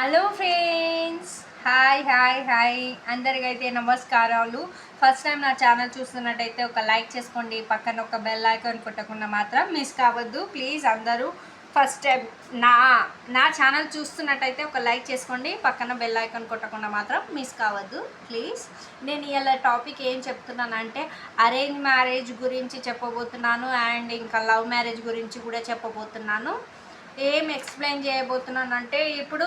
Hello friends, hi hi hi అందరికైతే నమస్కారాలు. First time నా ఛానల్ చూస్తున్నట్టయితే ఒక లైక్ చేసుకోండి, పక్కన ఒక బెల్ ఐకాన్ కొట్టకుండా మాత్రం మిస్ కావద్దు ప్లీజ్. అందరూ ఫస్ట్ టైం నా ఛానల్ చూస్తున్నట్టయితే ఒక లైక్ చేసుకోండి, పక్కన బెల్ ఐకాన్ కొట్టకుండా మాత్రం మిస్ కావద్దు ప్లీజ్. నేను ఇలా టాపిక్ ఏం చెప్తున్నానంటే అరేంజ్ మ్యారేజ్ గురించి చెప్పబోతున్నాను అండ్ ఇంకా లవ్ మ్యారేజ్ గురించి కూడా చెప్పబోతున్నాను. ఏం ఎక్స్ప్లెయిన్ చేయబోతున్నానంటే ఇప్పుడు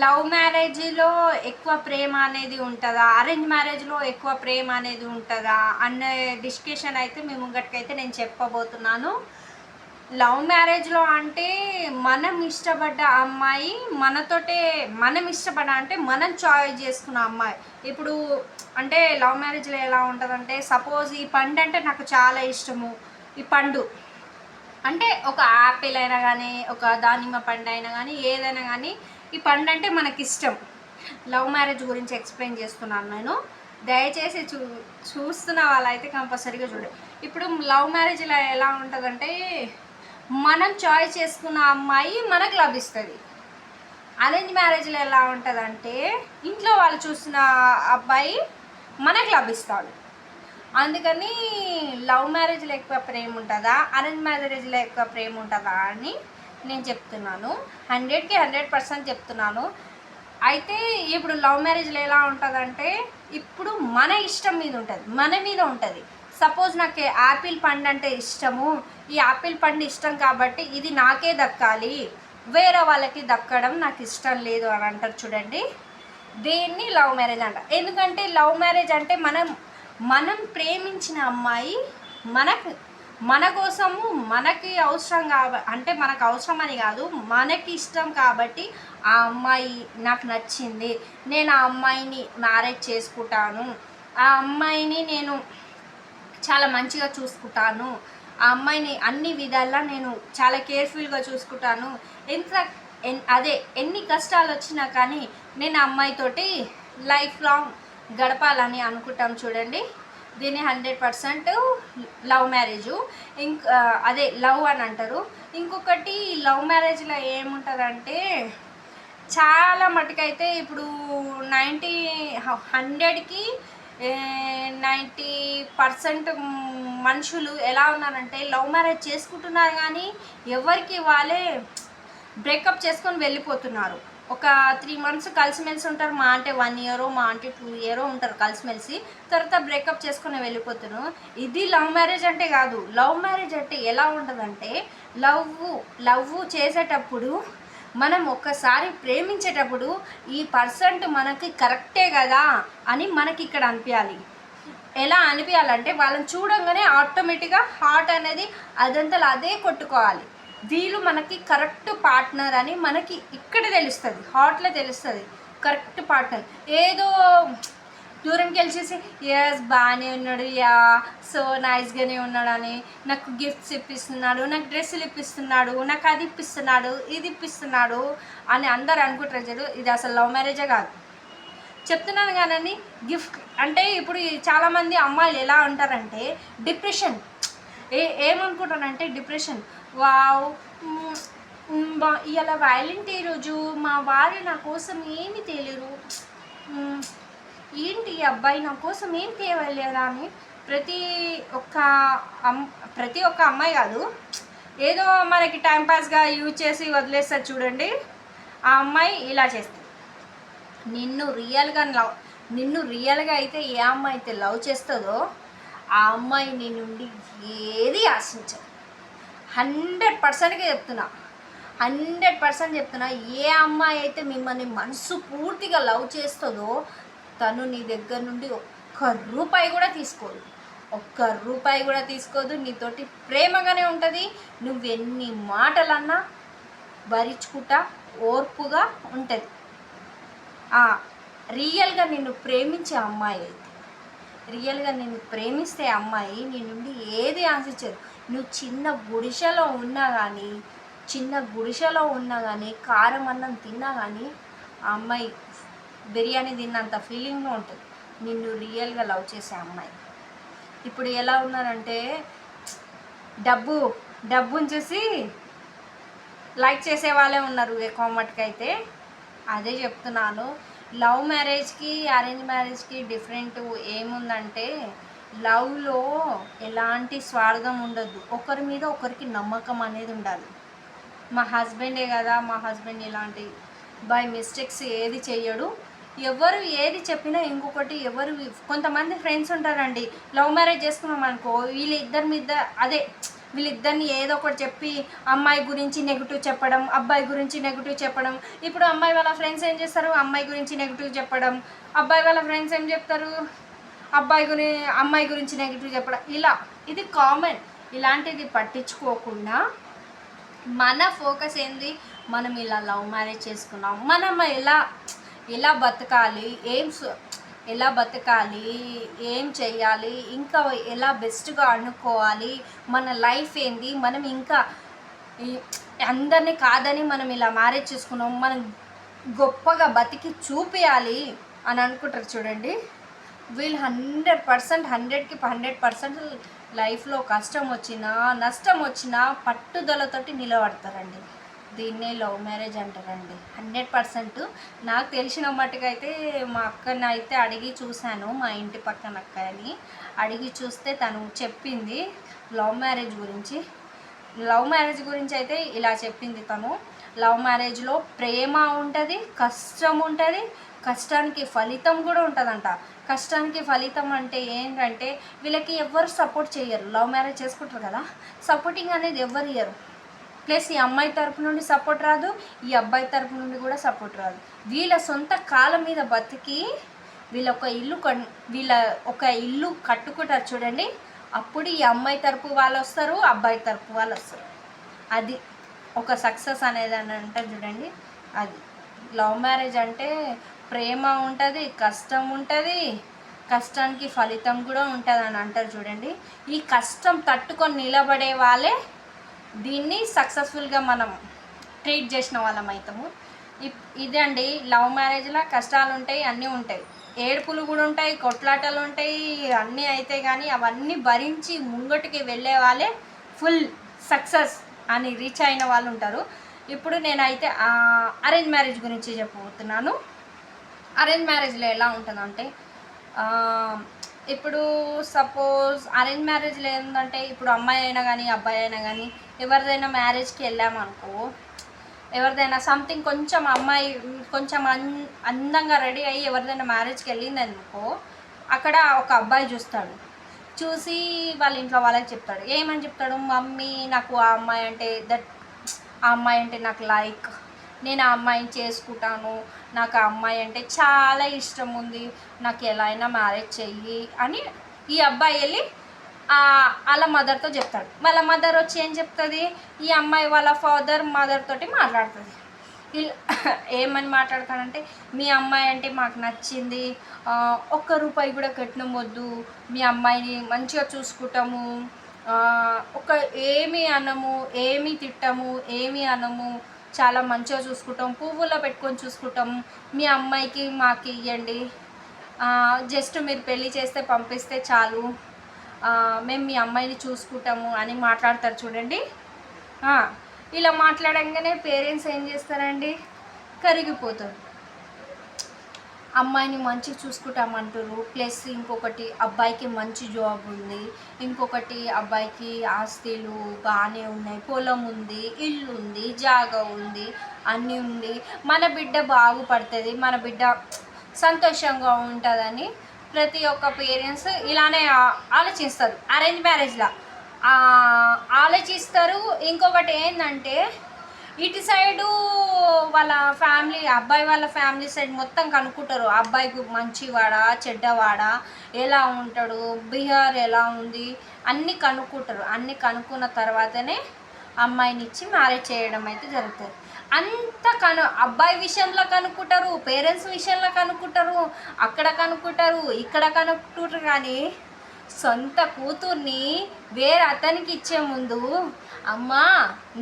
లవ్ మ్యారేజ్లో ఎక్కువ ప్రేమ అనేది ఉంటుందా, అరేంజ్ మ్యారేజ్లో ఎక్కువ ప్రేమ అనేది ఉంటుందా అనే డిస్కషన్ అయితే మీ ముంగటికైతే నేను చెప్పబోతున్నాను. లవ్ మ్యారేజ్లో అంటే మనం ఇష్టపడ్డ అమ్మాయి మనతోటే, మనం ఇష్టపడ అంటే మనం చాయిస్ చేసుకున్న అమ్మాయి. ఇప్పుడు అంటే లవ్ మ్యారేజ్లో ఎలా ఉంటుందంటే సపోజ్ ఈ పండు అంటే నాకు చాలా ఇష్టము, ఈ పండు అంటే ఒక యాపిల్ అయినా కానీ ఒక దానిమ్మ పండు అయినా కానీ ఏదైనా కానీ ఈ పండు అంటే మనకి ఇష్టం. లవ్ మ్యారేజ్ గురించి ఎక్స్ప్లెయిన్ చేస్తున్నాను నేను, దయచేసి చూస్తున్న వాళ్ళైతే కంపల్సరీగా చూడండి. ఇప్పుడు లవ్ మ్యారేజ్లో ఎలా ఉంటుందంటే మనం చాయిస్ చేసుకున్న అమ్మాయి మనకు లభిస్తుంది. అరేంజ్ మ్యారేజ్లో ఎలా ఉంటుందంటే ఇంట్లో వాళ్ళు చూసిన అబ్బాయి మనకు లభిస్తాడు. అందుకని లవ్ మ్యారేజ్లో ఎక్కువ ప్రేమ ఉంటుందా, అరేంజ్ మ్యారేజ్లో ఎక్కువ ప్రేమ ఉంటుందా అని నేను చెప్తున్నాను. 100కి 100% చెప్తున్నాను. అయితే ఇప్పుడు లవ్ మ్యారేజ్లో ఎలా ఉంటుందంటే ఇప్పుడు మన ఇష్టం మీద ఉంటుంది, మన మీద ఉంటుంది. సపోజ్ నాకు యాపిల్ పండు అంటే ఇష్టము, ఈ యాపిల్ పండు ఇష్టం కాబట్టి ఇది నాకే దక్కాలి, వేరే వాళ్ళకి దక్కడం నాకు ఇష్టం లేదు అని అంటారు చూడండి. దీన్ని లవ్ మ్యారేజ్ అంట. ఎందుకంటే లవ్ మ్యారేజ్ అంటే మనం ప్రేమించిన అమ్మాయి మన కోసము మనకి అవసరం అంటే మనకు అవసరం అని కాదు, మనకి ఇష్టం కాబట్టి ఆ అమ్మాయి నాకు నచ్చింది, నేను ఆ అమ్మాయిని మ్యారేజ్ చేసుకుంటాను, ఆ అమ్మాయిని నేను చాలా మంచిగా చూసుకుంటాను, ఆ అమ్మాయిని అన్ని విధాలా నేను చాలా కేర్ఫుల్గా చూసుకుంటాను, అదే ఎన్ని కష్టాలు వచ్చినా కానీ నేను ఆ అమ్మాయితోటి లైఫ్ లాంగ్ గడపాలని అనుకుంటాం చూడండి. దీన్ని 100% లవ్ మ్యారేజు. అదే లవ్ అని అంటారు. ఇంకొకటి లవ్ మ్యారేజ్లో ఏముంటుందంటే చాలా మటుకైతే ఇప్పుడు 100కి 90% మనుషులు ఎలా ఉన్నారంటే లవ్ మ్యారేజ్ చేసుకుంటున్నారు కానీ ఎవరికి వాళ్ళే బ్రేకప్ చేసుకొని వెళ్ళిపోతున్నారు. ఒక 3 months కలిసిమెలిసి ఉంటారు, మా అంటే 1 year, మా అంటే 2 year ఉంటారు కలిసిమెలిసి, తర్వాత బ్రేకప్ చేసుకుని వెళ్ళిపోతున్నారు. ఇది లవ్ మ్యారేజ్ అంటే కాదు. లవ్ మ్యారేజ్ అంటే ఎలా ఉంటుందంటే లవ్ చేసేటప్పుడు మనం ఒక్కసారి ప్రేమించేటప్పుడు ఈ పర్సెంట్ మనకి కరెక్టే కదా అని మనకి ఇక్కడ అనిపించాలి. ఎలా అనిపించాలంటే వాళ్ళని చూడంగానే ఆటోమేటిక్గా హార్ట్ అనేది అదంతా అదే కొట్టుకోవాలి, వీళ్ళు మనకి కరెక్ట్ పార్ట్నర్ అని మనకి ఇక్కడ తెలుస్తుంది, హార్ట్లో తెలుస్తుంది కరెక్ట్ పార్ట్నర్. ఏదో దూరంకి వెళ్ళేసి ఎస్ బాగానే ఉన్నాడు, యా సో నైస్గానే ఉన్నాడు అని నాకు గిఫ్ట్స్ ఇప్పిస్తున్నాడు, నాకు డ్రెస్సులు ఇప్పిస్తున్నాడు, నాకు అది ఇప్పిస్తున్నాడు, ఇది ఇప్పిస్తున్నాడు అని అందరు అనుకుంటారు చూడు. ఇది అసలు లవ్ మ్యారేజే కాదు, చెప్తున్నాను కానండి. గిఫ్ట్ అంటే ఇప్పుడు చాలామంది అమ్మాయిలు ఎలా ఉంటారంటే డిప్రెషన్, ఏమనుకుంటానంటే డిప్రెషన్, వావ్ ఇలా వ్యాలంటీ రోజు మా వారు నా కోసం ఏమి తేలేరు, ఏంటి ఈ అబ్బాయి నా కోసం ఏం తేవలేదా అని ప్రతి ఒక్క అమ్మాయి కాదు, ఏదో మనకి టైంపాస్గా యూజ్ చేసి వదిలేస్తారు చూడండి. ఆ అమ్మాయి ఇలా చేస్తుంది. నిన్ను రియల్గా అయితే ఏ అమ్మాయి అయితే లవ్ చేస్తుందో ఆ అమ్మాయి నీ నుండి ఏది ఆశించదు. 100%గా చెప్తున్నా, 100% చెప్తున్నా. ఏ అమ్మాయి అయితే మిమ్మల్ని మనసు పూర్తిగా లవ్ చేస్తుందో తను నీ దగ్గర నుండి ఒక్క రూపాయి కూడా తీసుకోదు, నీతోటి ప్రేమగానే ఉంటుంది. నువ్వెన్ని మాటలన్నా భరించుకుంటా ఓర్పుగా ఉంటుంది. రియల్గా నిన్ను ప్రేమించే అమ్మాయి అయితే, రియల్గా నిన్ను ప్రేమిస్తే అమ్మాయి నీ నుండి ఏది ఆశించదు. నువ్వు చిన్న గుడిసెలో ఉన్నా కానీ కారం అన్నం తిన్నా కానీ ఆ అమ్మాయి బిర్యానీ తిన్నంత ఫీలింగ్లో ఉంటుంది నిన్ను రియల్గా లవ్ చేసే అమ్మాయి. ఇప్పుడు ఎలా ఉన్నారంటే డబ్బుని చూసి లైక్ చేసే వాళ్ళే ఉన్నారు ఎక్కువ మటుకైతే. అదే చెప్తున్నాను. లవ్ మ్యారేజ్కి అరేంజ్ మ్యారేజ్కి డిఫరెంట్ ఏముందంటే, లవ్లో ఎలాంటి స్వార్థం ఉండదు, ఒకరి మీద ఒకరికి నమ్మకం అనేది ఉండాలి. మా హస్బెండే కదా, మా హస్బెండ్ ఇలాంటి బై మిస్టేక్స్ ఏది చెయ్యడు. ఎవరు ఏది చెప్పినా ఇంకొకటి ఎవరు, కొంతమంది ఫ్రెండ్స్ ఉంటారండి, లవ్ మ్యారేజ్ చేసుకున్నాం అనుకో, వీళ్ళిద్దరి మీద అదే వీళ్ళిద్దరిని ఏదో ఒకటి చెప్పి అమ్మాయి గురించి నెగిటివ్ చెప్పడం, అబ్బాయి గురించి నెగిటివ్ చెప్పడం. ఇప్పుడు అమ్మాయి వాళ్ళ ఫ్రెండ్స్ ఏం చేస్తారు, అమ్మాయి గురించి నెగిటివ్ చెప్పడం. అబ్బాయి వాళ్ళ ఫ్రెండ్స్ ఏం చెప్తారు, అమ్మాయి గురించి నెగిటివ్ చెప్పడం. ఇలా ఇది కామన్. ఇలాంటిది పట్టించుకోకుండా మన ఫోకస్ ఏంది, మనం ఇలా లవ్ మ్యారేజ్ చేసుకున్నాం, మనం ఎలా బతకాలి, ఎలా బతకాలి, ఏం చెయ్యాలి, ఇంకా ఎలా బెస్ట్గా అనుకోవాలి, మన లైఫ్ ఏంది, మనం ఇంకా అందరినీ కాదని మనం ఇలా మ్యారేజ్ చేసుకున్నాం, మనం గొప్పగా బతికి చూపించాలి అని అనుకుంటారు చూడండి. వీళ్ళు 100%, 100కి 100% లైఫ్లో కష్టం వచ్చినా నష్టం వచ్చినా పట్టుదలతోటి నిలబడతారండి. దీన్నే లవ్ మ్యారేజ్ అంటారండి 100%. నాకు తెలిసిన మట్టుకైతే మా అక్కని అయితే అడిగి చూశాను, మా ఇంటి పక్కన అక్కని అడిగి చూస్తే తను చెప్పింది లవ్ మ్యారేజ్ గురించి. లవ్ మ్యారేజ్ గురించి అయితే ఇలా చెప్పింది తను. లవ్ మ్యారేజ్లో ప్రేమ ఉంటుంది, కష్టం ఉంటుంది, కష్టానికి ఫలితం కూడా ఉంటుందంట. కష్టానికి ఫలితం అంటే ఏంటంటే, వీళ్ళకి ఎవరు సపోర్ట్ చేయరు. లవ్ మ్యారేజ్ చేసుకుంటారు కదా, సపోర్టింగ్ అనేది ఎవరు ఇయ్యరు. ప్లస్ ఈ అమ్మాయి తరపు నుండి సపోర్ట్ రాదు, ఈ అబ్బాయి తరపు నుండి కూడా సపోర్ట్ రాదు. వీళ్ళ సొంత కాళ్ళ మీద బతికి వీళ్ళ ఒక ఇల్లు కట్టుకుంటారు చూడండి, అప్పుడు ఈ అమ్మాయి తరపు వాళ్ళు వస్తారు, అబ్బాయి తరపు వాళ్ళు వస్తారు. అది ఒక సక్సెస్ అనేది అని అంటారు చూడండి. అది లవ్ మ్యారేజ్ అంటే ప్రేమ ఉంటుంది, కష్టం ఉంటుంది, కష్టానికి ఫలితం కూడా ఉంటుంది అని అంటారు చూడండి. ఈ కష్టం తట్టుకొని నిలబడే వాళ్ళే దీన్ని సక్సెస్ఫుల్గా మనం ట్రీట్ చేసిన వాళ్ళం అవుతాము. ఇదే అండి లవ్ మ్యారేజ్లో కష్టాలు ఉంటాయి, అన్నీ ఉంటాయి, ఏడుపులు కూడా ఉంటాయి, కొట్లాటలు ఉంటాయి, అన్నీ అయితే కానీ అవన్నీ భరించి ముంగటికి వెళ్ళే వాళ్ళే ఫుల్ సక్సెస్ అని రీచ్ అయిన వాళ్ళు ఉంటారు. ఇప్పుడు నేనైతే అరేంజ్ మ్యారేజ్ గురించి చెప్పబోతున్నాను. అరేంజ్ మ్యారేజ్లో ఎలా ఉంటుందంటే, ఇప్పుడు సపోజ్ అరేంజ్ మ్యారేజ్లో ఏంటంటే, ఇప్పుడు అమ్మాయి అయినా కానీ అబ్బాయి అయినా కానీ ఎవరిదైనా మ్యారేజ్కి వెళ్ళామనుకో, ఎవరిదైనా సంథింగ్ కొంచెం అమ్మాయి కొంచెం అందంగా రెడీ అయ్యి ఎవరిదైనా మ్యారేజ్కి వెళ్ళిందనుకో, అక్కడ ఒక అబ్బాయి చూస్తాడు. చూసి వాళ్ళ ఇంట్లో వాళ్ళకి చెప్తాడు. ఏమని చెప్తాడు, మమ్మీ నాకు ఆ అమ్మాయి అంటే నాకు లైక్, నేను ఆ అమ్మాయిని చేసుకుంటాను, నాకు ఆ అమ్మాయి అంటే చాలా ఇష్టం ఉంది, నాకు ఎలా అయినా మ్యారేజ్ చెయ్యి అని ఈ అబ్బాయి వెళ్ళి వాళ్ళ మదర్తో చెప్తాడు. వాళ్ళ మదర్ వచ్చి ఏం చెప్తుంది, ఈ అమ్మాయి వాళ్ళ మదర్ తోటి మాట్లాడుతుంది. ఏమని మాట్లాడతాడంటే, మీ అమ్మాయి అంటే మాకు నచ్చింది, ₹1 కూడా కట్నం వద్దు, మీ అమ్మాయిని మంచిగా చూసుకుంటాము, ఏమీ అనము, ఏమీ తిట్టము, ఏమీ అనము, చాలా మంచిగా చూసుకుంటాం, పువ్వుల్లో పెట్టుకొని చూసుకుంటాం, మీ అమ్మాయికి మాకు ఇవ్వండి, జస్ట్ మీరు పెళ్ళి చేస్తే పంపిస్తే చాలు, మేము మీ అమ్మాయిని చూసుకుంటాము అని మాట్లాడతారు చూడండి. ఇలా మాట్లాడంగానే పేరెంట్స్ ఏం చేస్తారండి, కరిగిపోతారు. అమ్మాయిని మంచిగా చూసుకుంటామంటారు. ప్లస్ ఇంకొకటి, అబ్బాయికి మంచి జాబ్ ఉంది, ఇంకొకటి అబ్బాయికి ఆస్తులు బాగానే ఉన్నాయి, పొలం ఉంది, ఇల్లు ఉంది, జాగా ఉంది, అన్నీ ఉంది, మన బిడ్డ బాగుపడుతుంది, మన బిడ్డ సంతోషంగా ఉంటుందని ప్రతి ఒక్క పేరెంట్స్ ఇలానే ఆలోచిస్తారు. అరేంజ్ మ్యారేజ్లో ఆలోచిస్తారు. ఇంకొకటి ఏంటంటే, ఇటు సైడు వాళ్ళ ఫ్యామిలీ, అబ్బాయి వాళ్ళ ఫ్యామిలీ సైడ్ మొత్తం కనుక్కుంటారు, అబ్బాయికి మంచివాడా చెడ్డవాడా, ఎలా ఉంటాడు, బిహేవియర్ ఎలా ఉంది, అన్నీ కనుక్కుంటారు. అన్నీ కనుక్కున్న తర్వాతనే అమ్మాయిని ఇచ్చి మ్యారేజ్ చేయడం అయితే జరుగుతుంది. అబ్బాయి విషయంలో కనుక్కుంటారు, పేరెంట్స్ విషయంలో కనుక్కుంటారు, అక్కడ కనుక్కుంటారు, ఇక్కడ కనుక్కుంటారు. కానీ సొంత కూతుర్ని వేరే అతనికి ఇచ్చే ముందు, అమ్మా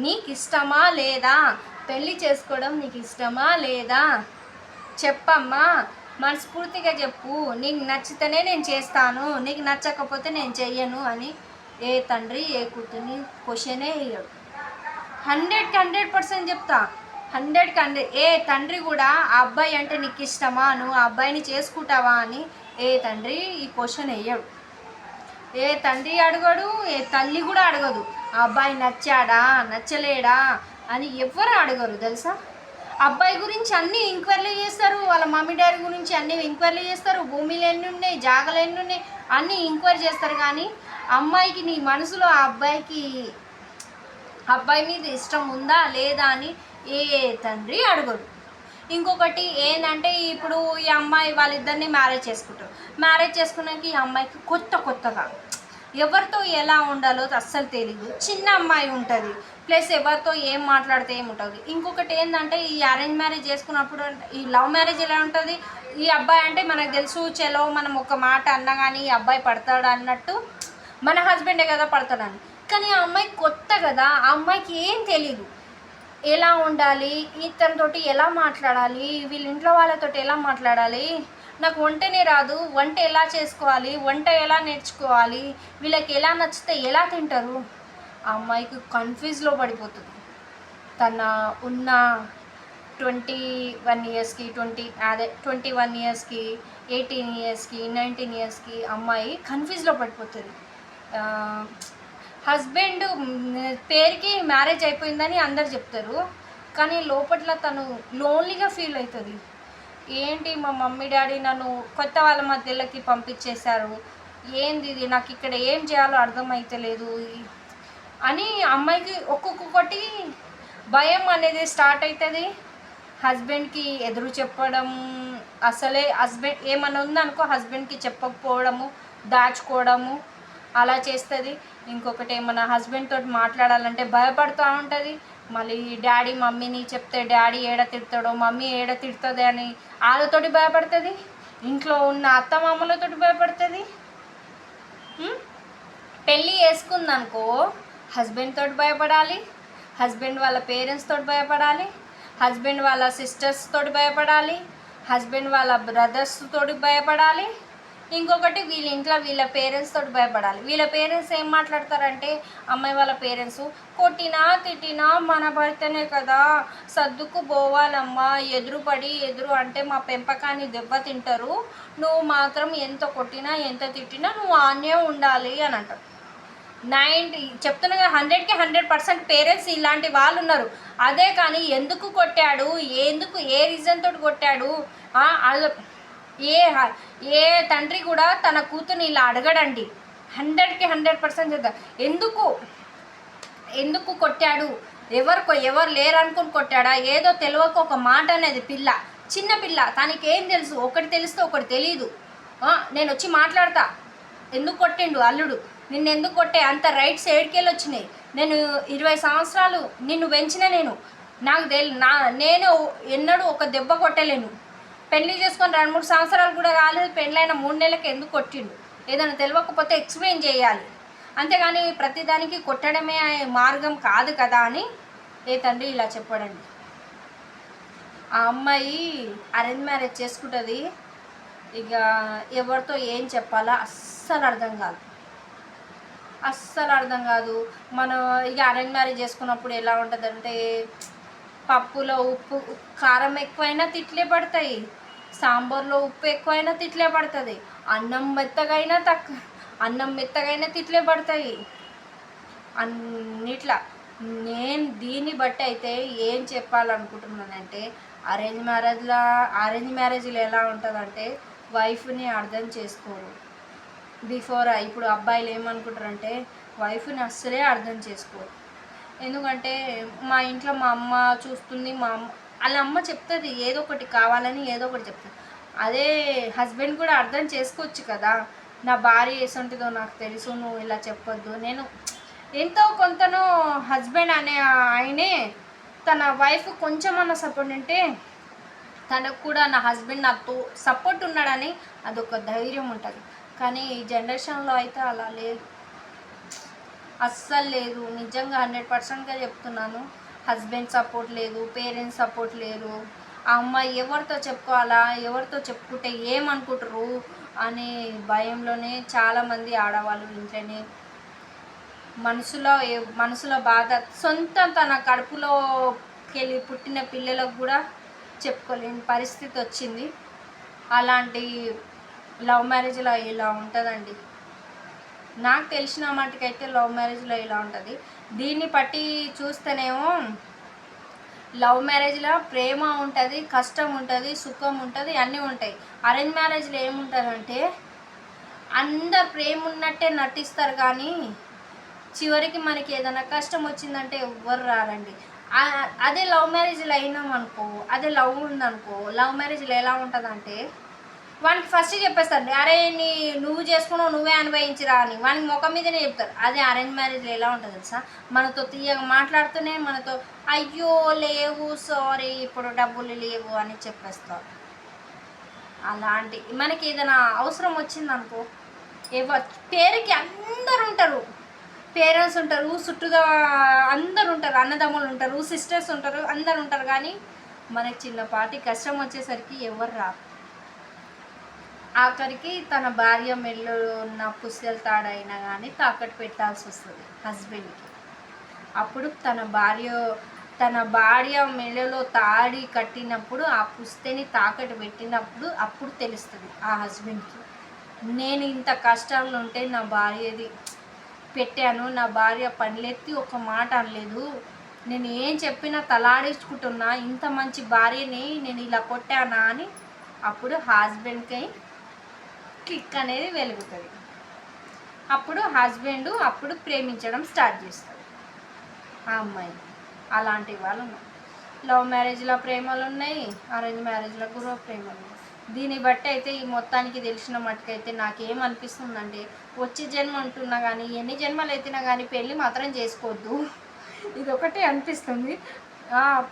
నీకు ఇష్టమా లేదా, పెళ్ళి చేసుకోవడం నీకు ఇష్టమా లేదా, చెప్పమ్మా మనస్ఫూర్తిగా చెప్పు, నీకు నచ్చితేనే నేను చేస్తాను, నీకు నచ్చకపోతే నేను చెయ్యను అని ఏ తండ్రి ఏ కూతుర్ని క్వశ్చనే వేయడు. 100% చెప్తా, 100కి 100. ఏ తండ్రి కూడా ఆ అబ్బాయి అంటే నీకు ఇష్టమా, నువ్వు ఆ అబ్బాయిని చేసుకుంటావా అని ఏ తండ్రి ఈ క్వశ్చన్ వేయడు. ఏ తండ్రి అడగడు, ఏ తల్లి కూడా అడగదు ఆ అబ్బాయి నచ్చాడా నచ్చలేడా అని ఎవ్వరు అడగరు తెలుసా. అబ్బాయి గురించి అన్నీ ఎంక్వైరీలు చేస్తారు, వాళ్ళ మమ్మీ డాడీ గురించి అన్నీ ఎంక్వైరీలు చేస్తారు, భూమిలు ఎన్ని ఉన్నాయి, జాగలు ఎన్ని ఉన్నాయి అన్నీ ఎంక్వైరీ చేస్తారు. కానీ అమ్మాయికి నీ మనసులో ఆ అబ్బాయి మీద ఇష్టం ఉందా లేదా అని ఏ తండ్రి అడగడు. ఇంకొకటి ఏంటంటే ఇప్పుడు ఈ అమ్మాయి వాళ్ళిద్దరిని మ్యారేజ్ చేసుకుంటారు. మ్యారేజ్ చేసుకున్నాక ఈ అమ్మాయికి కొత్తగా ఎవరితో ఎలా ఉండాలో అస్సలు తెలియదు. చిన్న అమ్మాయి ఉంటుంది, ప్లస్ ఎవరితో ఏం మాట్లాడితే ఏముంటుంది. ఇంకొకటి ఏంటంటే ఈ అరేంజ్ మ్యారేజ్ చేసుకున్నప్పుడు ఈ లవ్ మ్యారేజ్ ఎలా ఉంటుంది, ఈ అబ్బాయి అంటే మనకు తెలుసు చలో మనం ఒక మాట అన్నా కానీ ఈ అబ్బాయి పడతాడు అన్నట్టు, మన హస్బెండే కదా పడతాడని. కానీ ఆ అమ్మాయి కొత్త కదా, ఆ అమ్మాయికి ఏం తెలీదు. ఎలా ఉండాలి, ఇతనితోటి ఎలా మాట్లాడాలి, వీళ్ళ ఇంట్లో వాళ్ళతోటి ఎలా మాట్లాడాలి, నాకు వంటనే రాదు, వంట ఎలా చేసుకోవాలి, వంట ఎలా నేర్చుకోవాలి, వీళ్ళకి ఎలా నచ్చితే ఎలా తింటారు. ఆ అమ్మాయికి కన్ఫ్యూజ్లో పడిపోతుంది. తన ఉన్న 21 ఇయర్స్కి 21 ఇయర్స్కి 18 ఇయర్స్కి 19 ఇయర్స్కి అమ్మాయి కన్ఫ్యూజ్లో పడిపోతుంది. హస్బెండ్ పేరుకి మ్యారేజ్ అయిపోయిందని అందరు చెప్తారు, కానీ లోపల తను లోన్లీగా ఫీల్ అవుతుంది. ఏంటి మా మమ్మీ డాడీ నన్ను కొత్త వాళ్ళ మధ్యలోకి పంపించేశారు, ఏంది ఇది, నాకు ఇక్కడ ఏం చేయాలో అర్థమైతలేదు అని అమ్మాయికి ఒక్కొక్కటి భయం అనేది స్టార్ట్ అవుతుంది. హస్బెండ్కి ఎదురు చెప్పడం, అసలే హస్బెండ్ ఏమన్నా ఉందనుకో హస్బెండ్కి చెప్పకపోవడము, దాచుకోవడము అలా చేస్తుంది. ఇంకొకటి ఏమన్నా హస్బెండ్ తోటి మాట్లాడాలంటే భయపడుతూ ఉంటుంది. మళ్ళీ డాడీ మమ్మీని చెప్తే డాడీ ఏడ తిడతాడో, మమ్మీ ఏడ తిడుతుంది అని వాళ్ళతోటి భయపడుతుంది. ఇంట్లో ఉన్న అత్తమామలతోటి భయపడుతుంది. పెళ్ళి వేసుకుందనుకో హస్బెండ్ తోటి భయపడాలి, హస్బెండ్ వాళ్ళ పేరెంట్స్ తోటి భయపడాలి, హస్బెండ్ వాళ్ళ సిస్టర్స్ తోటి భయపడాలి, హస్బెండ్ వాళ్ళ బ్రదర్స్ తోటి భయపడాలి. ఇంకొకటి వీళ్ళ ఇంట్లో వీళ్ళ పేరెంట్స్ తోటి భయపడాలి. వీళ్ళ పేరెంట్స్ ఏం మాట్లాడతారంటే అమ్మాయి వాళ్ళ పేరెంట్స్ కొట్టినా తిట్టినా మన భర్తనే కదా, సర్దుకు పోవాలమ్మా, ఎదురు అంటే మా పెంపకాన్ని దెబ్బతింటారు, నువ్వు మాత్రం ఎంత కొట్టినా ఎంత తిట్టినా నువ్వు ఆన్నే ఉండాలి అని అంటారు. 90 చెప్తున్నా 100కి 100% పేరెంట్స్ ఇలాంటి వాళ్ళు ఉన్నారు. అదే కానీ ఎందుకు కొట్టాడు, ఏ రీజన్ తోటి కొట్టాడు, ఏ తండ్రి కూడా తన కూతుర్ని ఇలా అడగడండి. 100కి 100% చేద్దాం. ఎందుకు కొట్టాడు, ఎవరు లేరు అనుకుని కొట్టాడా, ఏదో తెలియక ఒక మాట అనేది చిన్న పిల్ల తనకి ఏం తెలుసు, ఒకటి తెలిస్తే ఒకటి తెలీదు. నేను వచ్చి మాట్లాడతా, ఎందుకు కొట్టిండు అల్లుడు, నిన్ను ఎందుకు కొట్టే అంత రైట్స్ ఏడికెళ్ళి వచ్చినాయి, నేను 20 సంవత్సరాలు నిన్ను పెంచిన నేను ఎన్నడూ ఒక దెబ్బ కొట్టలేను, పెళ్లి చేసుకొని 2-3 సంవత్సరాలు కూడా కాలేదు, పెళ్ళైన 3 నెలలకు ఎందుకు కొట్టిండు, ఏదైనా తెలియకపోతే ఎక్స్ప్లెయిన్ చేయాలి, అంతేగాని ప్రతిదానికి కొట్టడమే మార్గం కాదు కదా అని ఏ తండ్రి ఇలా చెప్పాడండి. ఆ అమ్మాయి అరేంజ్ మ్యారేజ్ చేసుకుంటుంది. ఇక ఎవరితో ఏం చెప్పాలో అస్సలు అర్థం కాదు. మనం ఇక అరేంజ్ మ్యారేజ్ చేసుకున్నప్పుడు ఎలా ఉంటుందంటే పప్పులో ఉప్పు కారం ఎక్కువైనా తిట్లే పడతాయి, సాంబార్లో ఉప్పు ఎక్కువైనా తిట్లే పడుతుంది, అన్నం మెత్తగైనా తిట్లే పడతాయి అన్నిట్లా. నేను దీన్ని బట్టి అయితే ఏం చెప్పాలనుకుంటున్నానంటే అరేంజ్ మ్యారేజ్లో ఎలా ఉంటుందంటే వైఫ్ని అర్థం చేసుకోరు. ఇప్పుడు అబ్బాయిలు ఏమనుకుంటారంటే వైఫ్ని అస్సలే అర్థం చేసుకోరు. ఎందుకంటే మా ఇంట్లో మా అమ్మ చూస్తుంది, వాళ్ళ అమ్మ చెప్తుంది ఏదో ఒకటి కావాలని ఏదో ఒకటి చెప్తుంది. అదే హస్బెండ్ కూడా అర్థం చేసుకోవచ్చు కదా, నా భార్య ఎసంటిదో నాకు తెలుసు, నువ్వు ఇలా చెప్పొద్దు. నేను ఎంతో కొంతనో హస్బెండ్ అనే ఆయనే తన వైఫ్ కొంచెమన్నా సపోర్ట్ ఉంటే తనకు కూడా నా హస్బెండ్ నాకు సపోర్ట్ ఉన్నాడని అదొక ధైర్యం ఉంటుంది. కానీ ఈ జనరేషన్లో అయితే అలా లేదు, అస్సలు లేదు. నిజంగా 100%గా చెప్తున్నాను. హస్బెండ్ సపోర్ట్ లేదు, పేరెంట్స్ సపోర్ట్ లేరు. ఆ అమ్మాయి ఎవరితో చెప్పుకోవాలా, ఎవరితో చెప్పుకుంటే ఏమనుకుంటారు అనే భయంలోనే చాలామంది ఆడవాళ్ళు ఇంట్లోనే మనసులో బాధ, తన కడుపులో వెళ్ళి పుట్టిన పిల్లలకు కూడా చెప్పుకోలేని పరిస్థితి వచ్చింది. అలాంటి లవ్ మ్యారేజ్లో ఇలా ఉంటుందండి. నాకు తెలిసిన మటుకైతే లవ్ మ్యారేజ్లో ఇలా ఉంటుంది. దీన్ని బట్టి చూస్తేనేమో లవ్ మ్యారేజ్లో ప్రేమ ఉంటుంది, కష్టం ఉంటుంది, సుఖం ఉంటుంది, అన్నీ ఉంటాయి. అరేంజ్ మ్యారేజ్లో ఏముంటుందంటే అందరు ప్రేమ ఉన్నట్టే నటిస్తారు, కానీ చివరికి మనకి ఏదైనా కష్టం వచ్చిందంటే ఎవ్వరు రారండి. అదే లవ్ మ్యారేజ్లో అయినామనుకో, అదే లవ్ ఉందనుకో, లవ్ మ్యారేజ్లో ఎలా ఉంటుందంటే వానికి ఫస్ట్ చెప్పేస్తారు, అరే నువ్వు చేసుకున్నావు నువ్వే అనుభవించిరా అని వానికి ముఖం మీదనే చెప్తారు. అదే అరేంజ్ మ్యారేజ్లో ఎలా ఉంటుంది తెలుసా, మనతో తీయగా మాట్లాడుతూనే మనతో అయ్యో లేవు సారీ ఇప్పుడు డబ్బులు లేవు అని చెప్పేస్తారు. అలాంటి మనకి ఏదైనా అవసరం వచ్చిందనుకో పేరుకి అందరు ఉంటారు, పేరెంట్స్ ఉంటారు, చుట్టూగా అందరు ఉంటారు, అన్నదమ్ములు ఉంటారు, సిస్టర్స్ ఉంటారు, అందరు ఉంటారు, కానీ మనకి చిన్నపాటి కష్టం వచ్చేసరికి ఎవరు రారు. ఆఖరికి తన భార్య మెల్లో ఉన్న పుస్తెల తాడైనా కానీ తాకట్టు పెట్టాల్సి వస్తుంది హస్బెండ్కి. అప్పుడు తన భార్య మెడలో తాడి కట్టినప్పుడు ఆ పుస్తెని తాకట్టు పెట్టినప్పుడు అప్పుడు తెలుస్తుంది ఆ హస్బెండ్కి, నేను ఇంత కష్టాలు ఉంటే నా భార్యది పెట్టాను, నా భార్య పనిలెత్తి ఒక మాట అనలేదు, నేను ఏం చెప్పినా తలాడించుకుంటున్నా, ఇంత మంచి భార్యని నేను ఇలా కొట్టానా అని అప్పుడు హస్బెండ్కి క్లిక్ అనేది వెలుగుతుంది. అప్పుడు హస్బెండ్ అప్పుడు ప్రేమించడం స్టార్ట్ చేస్తాడు ఆ అమ్మాయి. అలాంటి వాళ్ళు ఉన్నాయి. లవ్ మ్యారేజ్లో ప్రేమలు ఉన్నాయి, అరేంజ్ మ్యారేజ్లో కూడా ప్రేమలు ఉన్నాయి. దీన్ని బట్టి అయితే ఈ మొత్తానికి తెలిసిన మట్టుకైతే నాకేమనిపిస్తుందంటే వచ్చే జన్మ అంటున్నా కానీ ఎన్ని జన్మలు ఎత్తినా కానీ పెళ్ళి మాత్రం చేసుకోవద్దు, ఇది ఒకటే అనిపిస్తుంది.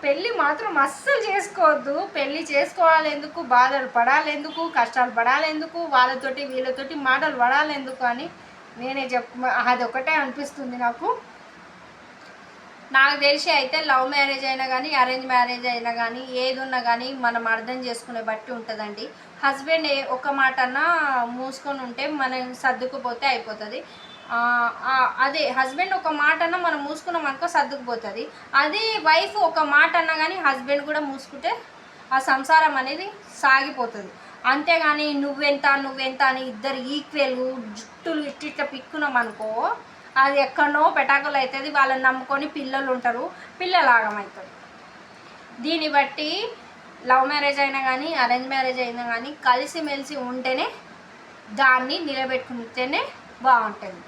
పెళ్ళి మాత్రం అస్సలు చేసుకోవద్దు. పెళ్ళి చేసుకోవాలి ఎందుకు, బాధలు పడాలి ఎందుకు, కష్టాలు పడాలి ఎందుకు, వాళ్ళతోటి వీళ్ళతోటి మాటలు పడాలి ఎందుకు అని నేనే అదొకటే అనిపిస్తుంది నాకు తెలిసి అయితే లవ్ మ్యారేజ్ అయినా కానీ అరేంజ్ మ్యారేజ్ అయినా కానీ ఏది ఉన్నా కానీ మనం అర్థం చేసుకునే బట్టి ఉంటుందండి. హస్బెండ్ ఒక మాట అన్నా మూసుకొని ఉంటే మనం సర్దుకుపోతే అయిపోతుంది. అదే హస్బెండ్ ఒక మాట అన్నా మనం మూసుకున్నాం అనుకో సర్దుకుపోతుంది. అదే వైఫ్ ఒక మాట అన్నా కానీ హస్బెండ్ కూడా మూసుకుంటే ఆ సంసారం అనేది సాగిపోతుంది. అంతేగాని నువ్వెంత అని ఇద్దరు ఈక్వల్ జుట్టులు ఇట్లా పిక్కున్నాం అనుకో అది ఎక్కడనో పెటాకులు అవుతుంది. వాళ్ళని నమ్ముకొని పిల్లలు ఉంటారు, పిల్లలాగమవుతుంది. దీన్ని బట్టి లవ్ మ్యారేజ్ అయినా కానీ అరేంజ్ మ్యారేజ్ అయినా కానీ కలిసిమెలిసి ఉంటేనే దాన్ని నిలబెట్టుకుంటేనే బాగుంటుంది.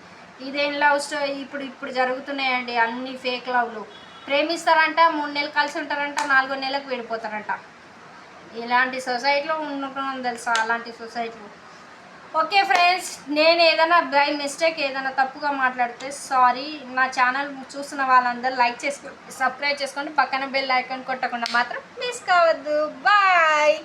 ఇదేం లవ్ స్టోరీ ఇప్పుడు జరుగుతున్నాయండి అన్ని ఫేక్ లవ్లు. ప్రేమిస్తారంట 3 నెలలు కలిసి ఉంటారంట, 4వ నెలకు విడిపోతారంట. ఇలాంటి సొసైటీలో ఉంటున్నాం తెలుసా, అలాంటి సొసైటీలో. ఓకే ఫ్రెండ్స్, నేను ఏదైనా బై మిస్టేక్ ఏదైనా తప్పుగా మాట్లాడితే సారీ. నా ఛానల్ చూస్తున్న వాళ్ళందరూ లైక్ చేసుకోండి, సబ్స్క్రైబ్ చేసుకోండి, పక్కన బెల్ ఐకాన్ కొట్టకుండా మాత్రం మిస్ కావద్దు. బాయ్.